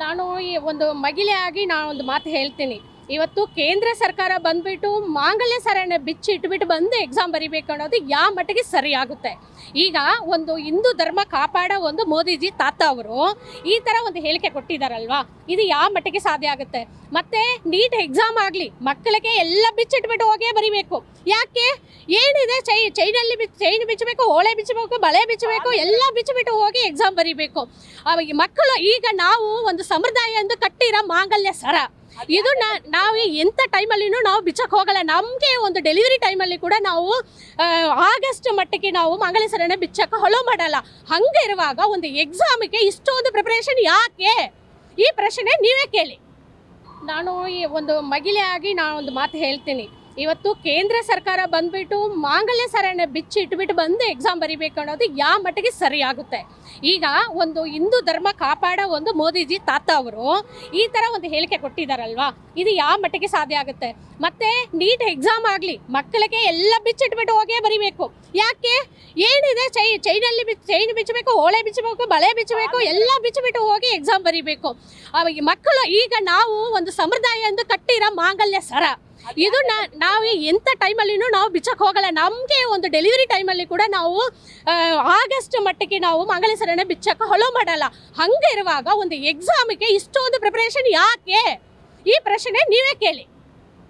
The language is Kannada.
ನಾನು ಈ ಒಂದು ಮಹಿಳೆಯಾಗಿ ನಾನು ಒಂದು ಮಾತು ಹೇಳ್ತೀನಿ. ಇವತ್ತು ಕೇಂದ್ರ ಸರ್ಕಾರ ಬಂದ್ಬಿಟ್ಟು ಮಾಂಗಲ್ಯ ಸರನ ಬಿಚ್ಚಿಟ್ಬಿಟ್ಟು ಬಂದು ಎಕ್ಸಾಮ್ ಬರಿಬೇಕು ಅನ್ನೋದು ಯಾವ ಮಟ್ಟಿಗೆ ಸರಿ ಆಗುತ್ತೆ. ಈಗ ಒಂದು ಹಿಂದೂ ಧರ್ಮ ಕಾಪಾಡೋ ಒಂದು ಮೋದಿಜಿ ತಾತ ಅವರು ಈ ಥರ ಒಂದು ಹೇಳಿಕೆ ಕೊಟ್ಟಿದ್ದಾರಲ್ವಾ, ಇದು ಯಾವ ಮಟ್ಟಿಗೆ ಸಾಧ್ಯ ಆಗುತ್ತೆ? ಮತ್ತೆ ನೀಟ್ ಎಕ್ಸಾಮ್ ಆಗಲಿ ಮಕ್ಕಳಿಗೆ ಎಲ್ಲ ಬಿಚ್ಚಿಟ್ಬಿಟ್ಟು ಹೋಗೇ ಬರಿಬೇಕು. ಯಾಕೆ? ಏನಿದೆ ಚೈನ್ ಬಿಚ್ಚಬೇಕು, ಓಳೆ ಬಿಚ್ಚಬೇಕು, ಬಳೆ ಬಿಚ್ಚಬೇಕು, ಎಲ್ಲ ಬಿಚ್ಚಿಬಿಟ್ಟು ಹೋಗಿ ಎಕ್ಸಾಮ್ ಬರಿಬೇಕು. ಮಕ್ಕಳು ಈಗ ನಾವು ಒಂದು ಸಂಪ್ರದಾಯ ಎಂದು ಕಟ್ಟಿರೋ ಮಾಂಗಲ್ಯ ಸರ ಇದು ನಾವು ಎಂಥ ಟೈಮಲ್ಲಿನೂ ನಾವು ಬಿಚ್ಚಕ್ಕೆ ಹೋಗಲ್ಲ. ನಮಗೆ ಒಂದು ಡೆಲಿವರಿ ಟೈಮಲ್ಲಿ ಕೂಡ ನಾವು ಆಗಸ್ಟ್ ಮಟ್ಟಿಗೆ ನಾವು ಮಾಂಗಲ್ಯ ಸರನ ಬಿಚ್ಚಕ್ಕೆ ಹೊಲೋ ಮಾಡಲ್ಲ. ಹಂಗೆ ಇರುವಾಗ ಒಂದು ಎಕ್ಸಾಮಿಗೆ ಇಷ್ಟೊಂದು ಪ್ರಿಪರೇಷನ್ ಯಾಕೆ? ಈ ಪ್ರಶ್ನೆ ನೀವೇ ಕೇಳಿ. ನಾನು ಈ ಒಂದು ಮಹಿಳೆಯಾಗಿ ನಾನು ಒಂದು ಮಾತು ಹೇಳ್ತೀನಿ. ಇವತ್ತು ಕೇಂದ್ರ ಸರ್ಕಾರ ಬಂದ್ಬಿಟ್ಟು ಮಾಂಗಲ್ಯ ಸರನ ಬಿಚ್ಚಿಟ್ಬಿಟ್ಟು ಬಂದು ಎಕ್ಸಾಮ್ ಬರಿಬೇಕು ಅನ್ನೋದು ಯಾವ ಮಟ್ಟಿಗೆ ಸರಿ ಆಗುತ್ತೆ? ಈಗ ಒಂದು ಹಿಂದೂ ಧರ್ಮ ಕಾಪಾಡೋ ಒಂದು ಮೋದಿಜಿ ತಾತ ಅವರು ಈ ಥರ ಒಂದು ಹೇಳಿಕೆ ಕೊಟ್ಟಿದ್ದಾರಲ್ವಾ, ಇದು ಯಾವ ಮಟ್ಟಿಗೆ ಸಾಧ್ಯ ಆಗುತ್ತೆ? ಮತ್ತೆ ನೀಟ್ ಎಕ್ಸಾಮ್ ಆಗಲಿ ಮಕ್ಕಳಿಗೆ ಎಲ್ಲ ಬಿಚ್ಚಿಟ್ಬಿಟ್ಟು ಹೋಗೇ ಬರಿಬೇಕು. ಯಾಕೆ? ಏನಿದೆ ಚೈನ್ ಬಿಚ್ಚಬೇಕು, ಓಳೆ ಬಿಚ್ಚಬೇಕು, ಬಳೆ ಬಿಚ್ಚಬೇಕು, ಎಲ್ಲ ಬಿಚ್ಚಿಬಿಟ್ಟು ಹೋಗಿ ಎಕ್ಸಾಮ್ ಬರಿಬೇಕು. ಮಕ್ಕಳು ಈಗ ನಾವು ಒಂದು ಸಂಪ್ರದಾಯ ಎಂದು ಕಟ್ಟಿರೋ ಮಾಂಗಲ್ಯ ಸರ ಇದು ನಾವು ಎಂಥ ಟೈಮಲ್ಲಿನೂ ನಾವು ಬಿಚ್ಚಕ್ಕೆ ಹೋಗಲ್ಲ. ನಮಗೆ ಒಂದು ಡೆಲಿವರಿ ಟೈಮಲ್ಲಿ ಕೂಡ ನಾವು ಆಗಸ್ಟ್ ಮಟ್ಟಿಗೆ ನಾವು ಮಾಂಗಲ್ಯ ಸರನ ಬಿಚ್ಚಕ್ಕೆ ಹೊಲೋ ಮಾಡಲ್ಲ. ಹಂಗೆ ಇರುವಾಗ ಒಂದು ಎಕ್ಸಾಮಿಗೆ ಇಷ್ಟೊಂದು ಪ್ರಿಪರೇಷನ್ ಯಾಕೆ? ಈ ಪ್ರಶ್ನೆ ನೀವೇ ಕೇಳಿ.